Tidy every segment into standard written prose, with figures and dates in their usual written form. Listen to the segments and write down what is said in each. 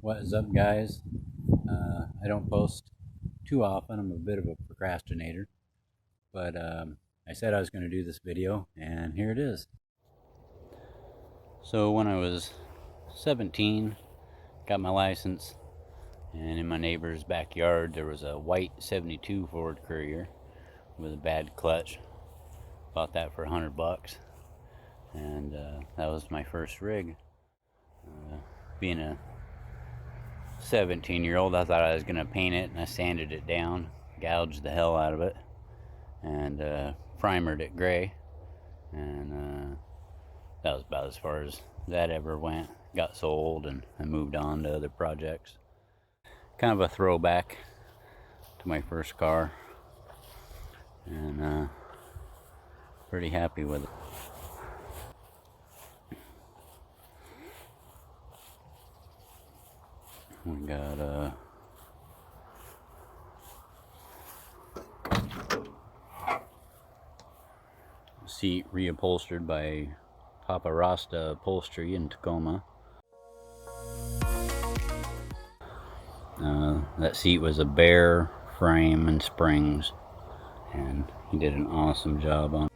What is up, guys? I don't post too often. I'm a bit of a procrastinator, but I said I was going to do this video, and here it is. So when I was 17, got my license, and in my neighbor's backyard there was a white 72 Ford Courier with a bad clutch. Bought that for $100, and that was my first rig. Being a 17-year-old, I thought I was gonna paint it, and I sanded it down, gouged the hell out of it, and primered it gray, and that was about as far as that ever went. Got sold, and I moved on to other projects. Kind of a throwback to my first car, and pretty happy with it. We got seat reupholstered by Papa Rasta Upholstery in Tacoma. That seat was a bare frame and springs, and he did an awesome job on it.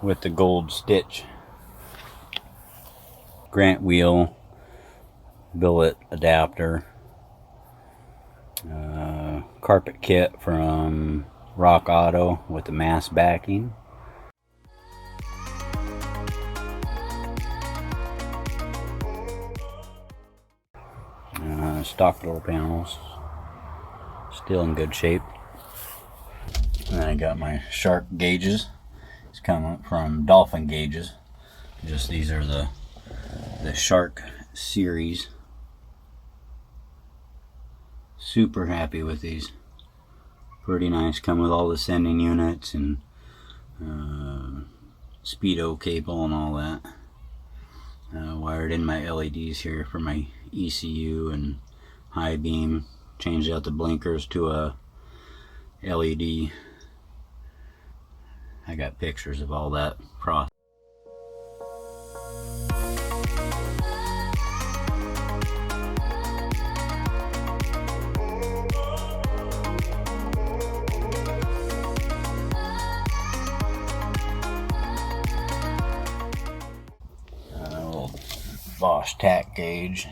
With the gold stitch. Grant wheel, billet adapter, carpet kit from Rock Auto with the mass backing. Stock door panels, still in good shape. And then I got my shark gauges. It's coming from Dolphin gauges. Just these are the Shark series. Super happy with these. Pretty nice. Come with all the sending units and speedo cable and all that. Wired in my LEDs here for my ECU and high beam. Changed out the blinkers to a LED. I got pictures of all that process. Little Bosch tack gauge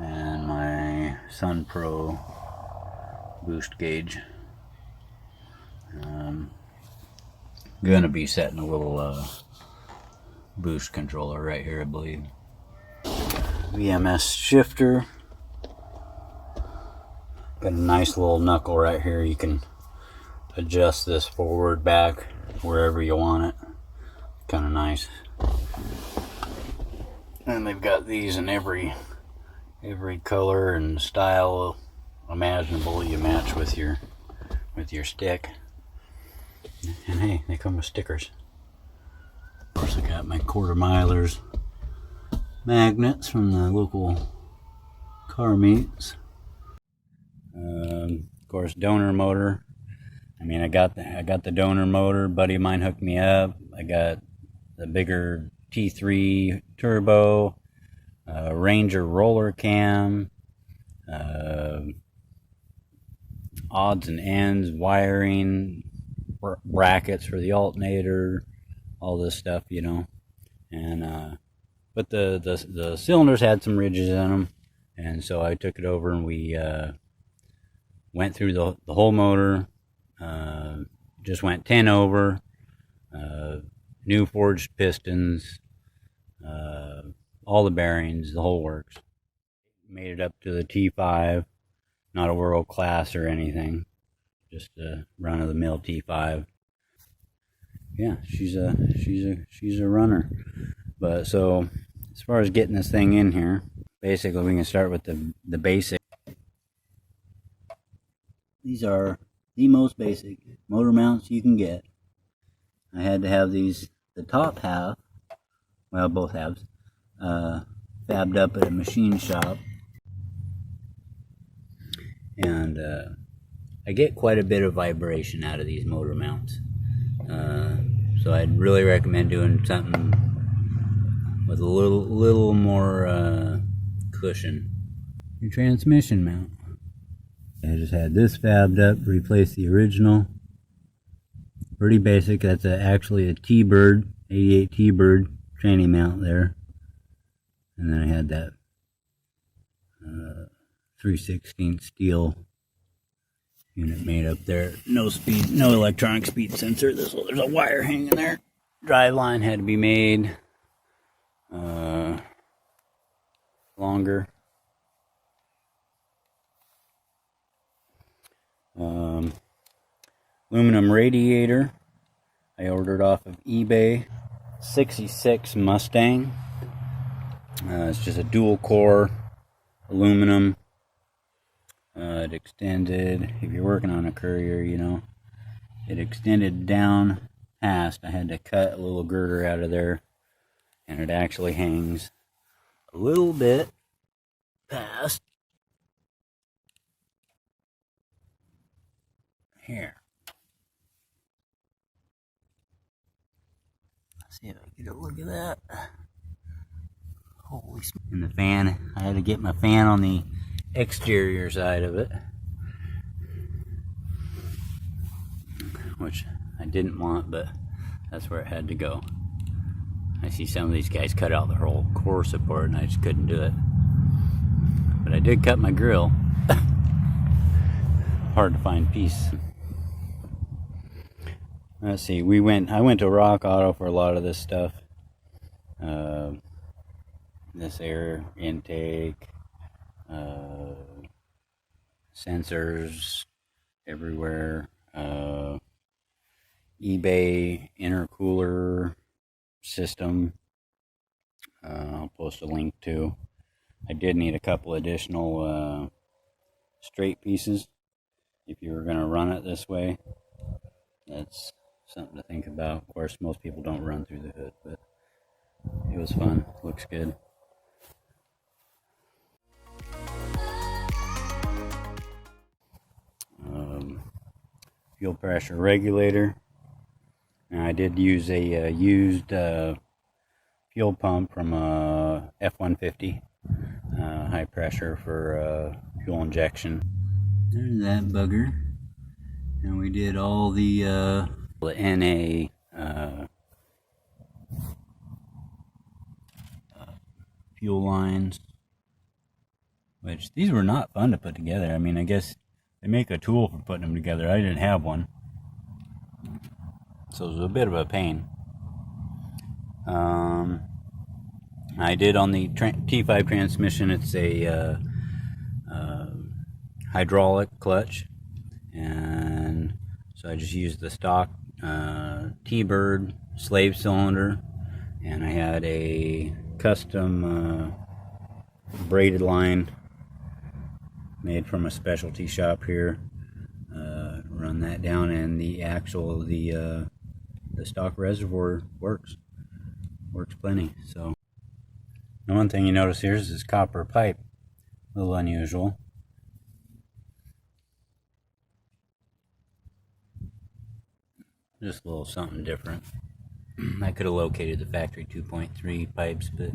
and my Sun Pro boost gauge. Gonna be setting a little boost controller right here, I believe. VMS shifter. Got a nice little knuckle right here. You can adjust this forward, back, wherever you want it. Kind of nice. And they've got these in every color and style imaginable you match with your stick. And hey, they come with stickers. Of course, I got my quarter milers magnets from the local car meets. Of course, donor motor. I mean, I got the donor motor. Buddy of mine hooked me up. I got the bigger T3 turbo, Ranger roller cam, odds and ends, wiring, brackets for the alternator, all this stuff, you know. And but the cylinders had some ridges in them, and so I took it over and we went through the whole motor. Just went 10 over, new forged pistons, all the bearings, the whole works. Made it up to the T5, not a world class or anything, just a run-of-the-mill T5. Yeah, she's a runner. But so as far as getting this thing in here, basically we can start with the basic. These are the most basic motor mounts you can get. I had to have these, the top half, well, both halves, fabbed up at a machine shop. and I get quite a bit of vibration out of these motor mounts. So I'd really recommend doing something with a little more cushion. Your transmission mount. I just had this fabbed up, replaced the original. Pretty basic. That's actually a T-Bird, 88 T-Bird tranny mount there. And then I had that 3/16 steel unit made up there. No speed, no electronic speed sensor. There's a wire hanging there. Drive line had to be made longer. Aluminum radiator. I ordered off of eBay. 66 Mustang. It's just a dual core aluminum. It extended, if you're working on a Courier, you know, it extended down past. I had to cut a little girder out of there, and it actually hangs a little bit past here. Let's see if I can get a look at that. Holy smokes. And the fan, I had to get my fan on the exterior side of it, which I didn't want, but that's where it had to go. I see some of these guys cut out the whole core support, and I just couldn't do it. But I did cut my grill. Hard to find piece. Let's see, I went to Rock Auto for a lot of this stuff. This air intake, sensors everywhere, eBay intercooler system. I'll post a link to. I did need a couple additional straight pieces if you were going to run it this way. That's something to think about. Of course, most people don't run through the hood, but it was fun. Looks good. Fuel pressure regulator. Now, I did use a used fuel pump from a F-150, high pressure for fuel injection. There's that bugger. And we did all the NA fuel lines, which these were not fun to put together. I mean, I guess they make a tool for putting them together. I didn't have one, so it was a bit of a pain. I did on the T5 transmission. It's a hydraulic clutch, and so I just used the stock T-Bird slave cylinder, and I had a custom braided line made from a specialty shop here. Run that down, and the stock reservoir works plenty. So the one thing you notice here is this copper pipe, a little unusual. Just a little something different. I could have located the factory 2.3 pipes, but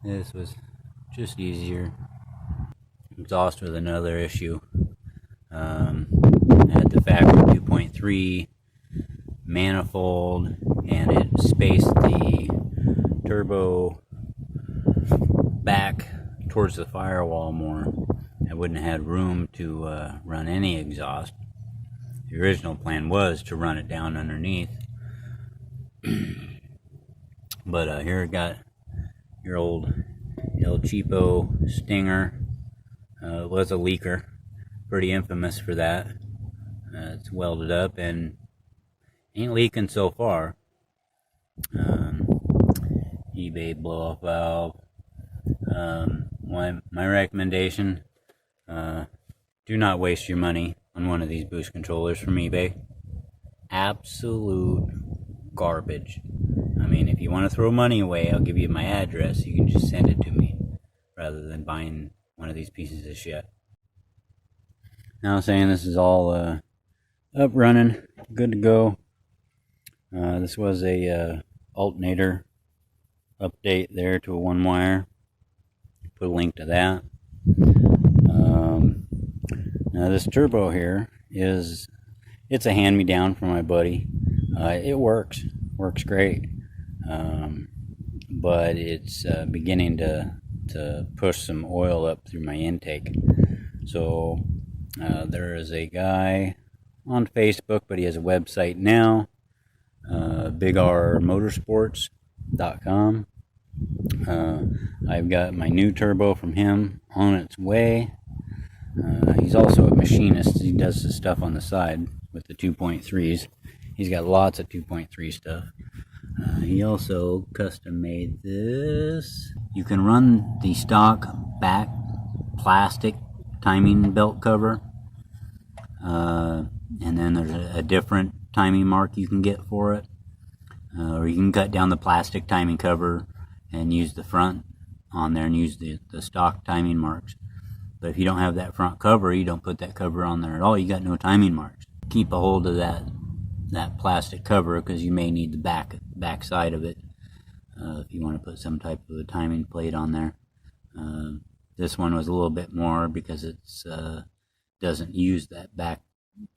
this was just easier. Exhaust was another issue. I had the factory 2.3 manifold, and it spaced the turbo back towards the firewall more. I wouldn't have had room to run any exhaust. The original plan was to run it down underneath. But here I got your old El Cheapo Stinger. It was a leaker, pretty infamous for that. It's welded up and ain't leaking so far. eBay blow off valve. My recommendation, do not waste your money on one of these boost controllers from eBay. Absolute garbage. I mean, if you want to throw money away, I'll give you my address. You can just send it to me rather than buying one of these pieces of shit. Now saying this is all up running, good to go. This was a alternator update there to a 1-wire. Put a link to that. Now this turbo here it's a hand-me-down from my buddy. It works great, but it's beginning to push some oil up through my intake. So there is a guy on Facebook, but he has a website now, bigrmotorsports.com. I've got my new turbo from him on its way. He's also a machinist. He does the stuff on the side with the 2.3s. He's got lots of 2.3 stuff. He also custom made this. You can run the stock back plastic timing belt cover, and then there's a different timing mark you can get for it, or you can cut down the plastic timing cover and use the front on there and use the stock timing marks. But if you don't have that front cover, you don't put that cover on there at all, you got no timing marks. Keep a hold of that plastic cover, because you may need the back side of it if you want to put some type of a timing plate on there. This one was a little bit more because it's doesn't use that back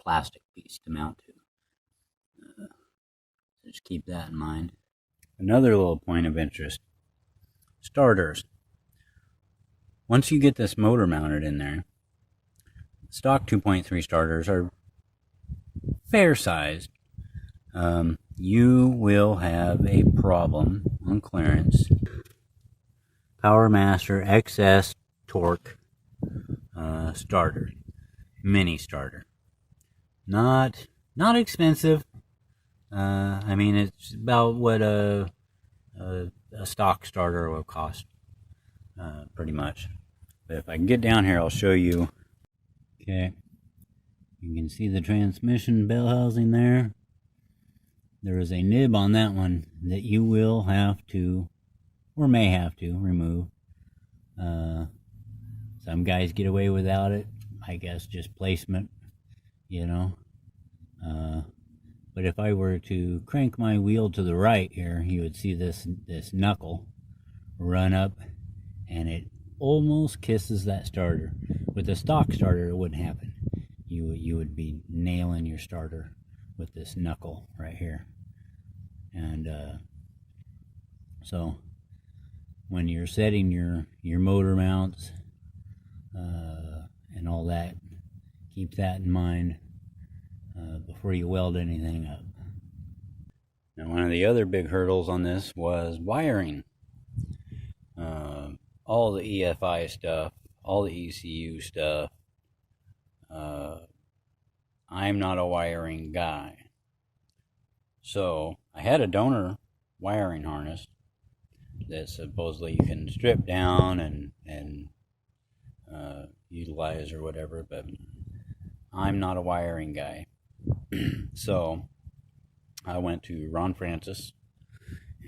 plastic piece to mount to. Just keep that in mind. Another little point of interest: starters. Once you get this motor mounted in there, stock 2.3 starters are fair sized. You will have a problem on clearance. Power Master XS Torque starter, mini starter. Not expensive. I mean, it's about what a stock starter will cost, pretty much. But if I can get down here, I'll show you. Okay, you can see the transmission bell housing there. There is a nib on that one that you will have to, or may have to, remove. Some guys get away without it. I guess just placement, you know. But if I were to crank my wheel to the right here, you would see this knuckle run up, and it almost kisses that starter. With a stock starter, it wouldn't happen. You would be nailing your starter with this knuckle right here. And so when you're setting your motor mounts and all that, keep that in mind before you weld anything up. Now, one of the other big hurdles on this was wiring. All the EFI stuff, all the ECU stuff. I'm not a wiring guy. So I had a donor wiring harness that supposedly you can strip down and utilize or whatever, but I'm not a wiring guy. So I went to Ron Francis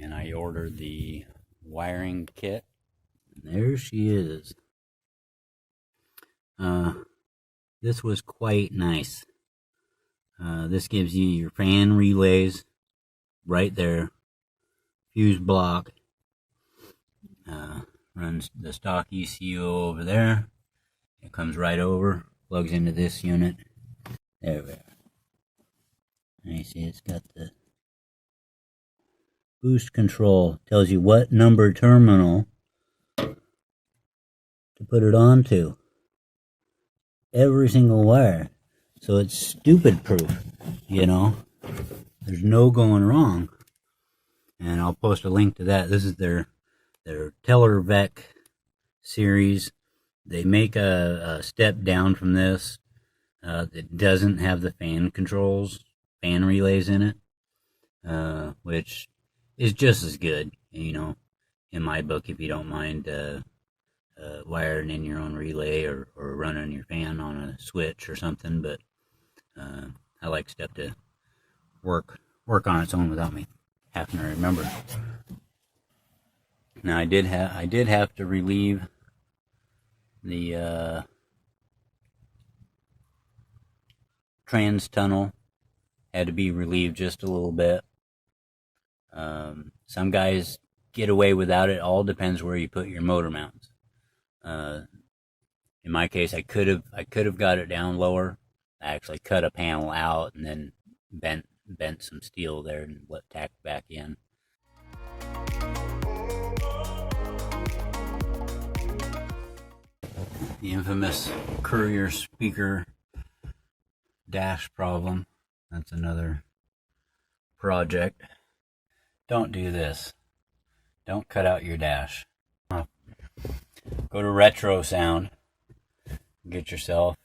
and I ordered the wiring kit. There she is. This was quite nice. This gives you your fan relays right there, fuse block, runs the stock ECU over there. It comes right over, plugs into this unit. There we are. And you see it's got the boost control, tells you what number terminal to put it onto. Every single wire. So it's stupid proof, you know. There's no going wrong. And I'll post a link to that. This is their Tellervec series. They make a step down from this that doesn't have the fan controls, fan relays in it, which is just as good, you know, in my book, if you don't mind wiring in your own relay or running your fan on a switch or something. But I like stuff to work on its own without me having to remember. Now I did have to relieve the trans tunnel had to be relieved just a little bit. Some guys get away without it. All depends where you put your motor mounts. In my case, I could have got it down lower. I actually cut a panel out and then bent some steel there and tacked back in. The infamous Courier speaker dash problem. That's another project. Don't do this. Don't cut out your dash. Go to Retro Sound. Get yourself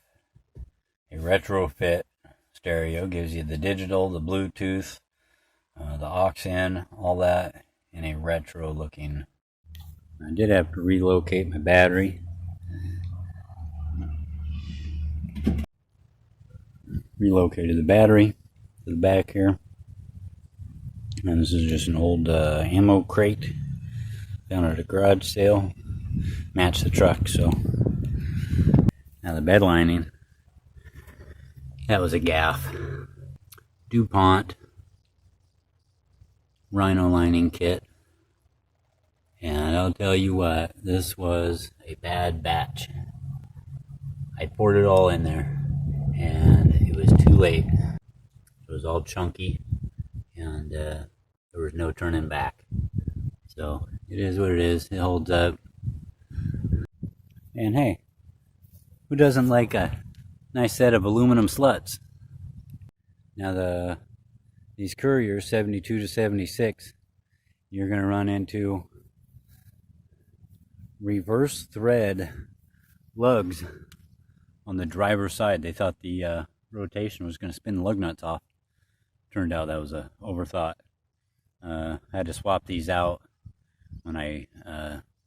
a retrofit stereo. Gives you the digital, the Bluetooth, the aux in, all that in a retro looking. I did have to relocate my battery. Relocated the battery to the back here. And this is just an old ammo crate found at a garage sale. Matched the truck, so. Now the bed lining, that was a gaff. DuPont Rhino lining kit. And I'll tell you what, this was a bad batch. I poured it all in there, and it was too late. It was all chunky, and there was no turning back. So it is what it is. It holds up. And hey, who doesn't like a nice set of aluminum sluts? Now these Couriers 72 to 76, you're going to run into reverse thread lugs on the driver's side. They thought the rotation was going to spin the lug nuts off. Turned out that was a overthought. I had to swap these out when I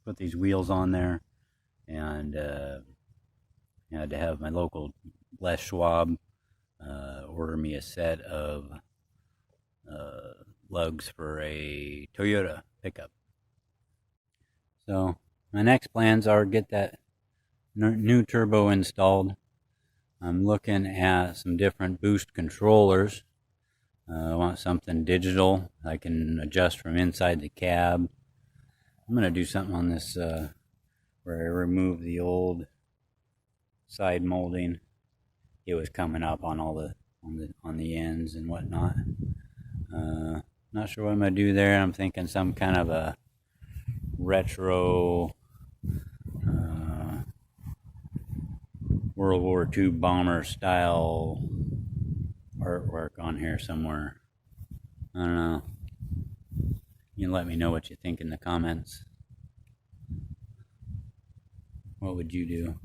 put these wheels on there, and I had to have my local Les Schwab order me a set of lugs for a Toyota pickup. So my next plans are get that new turbo installed. I'm looking at some different boost controllers. I want something digital I can adjust from inside the cab. I'm going to do something on this where I remove the old side molding. It was coming up on all on the ends and whatnot. Not sure what I'm going to do there. I'm thinking some kind of a retro World War II bomber style artwork on here somewhere. I don't know. You can let me know what you think in the comments. What would you do?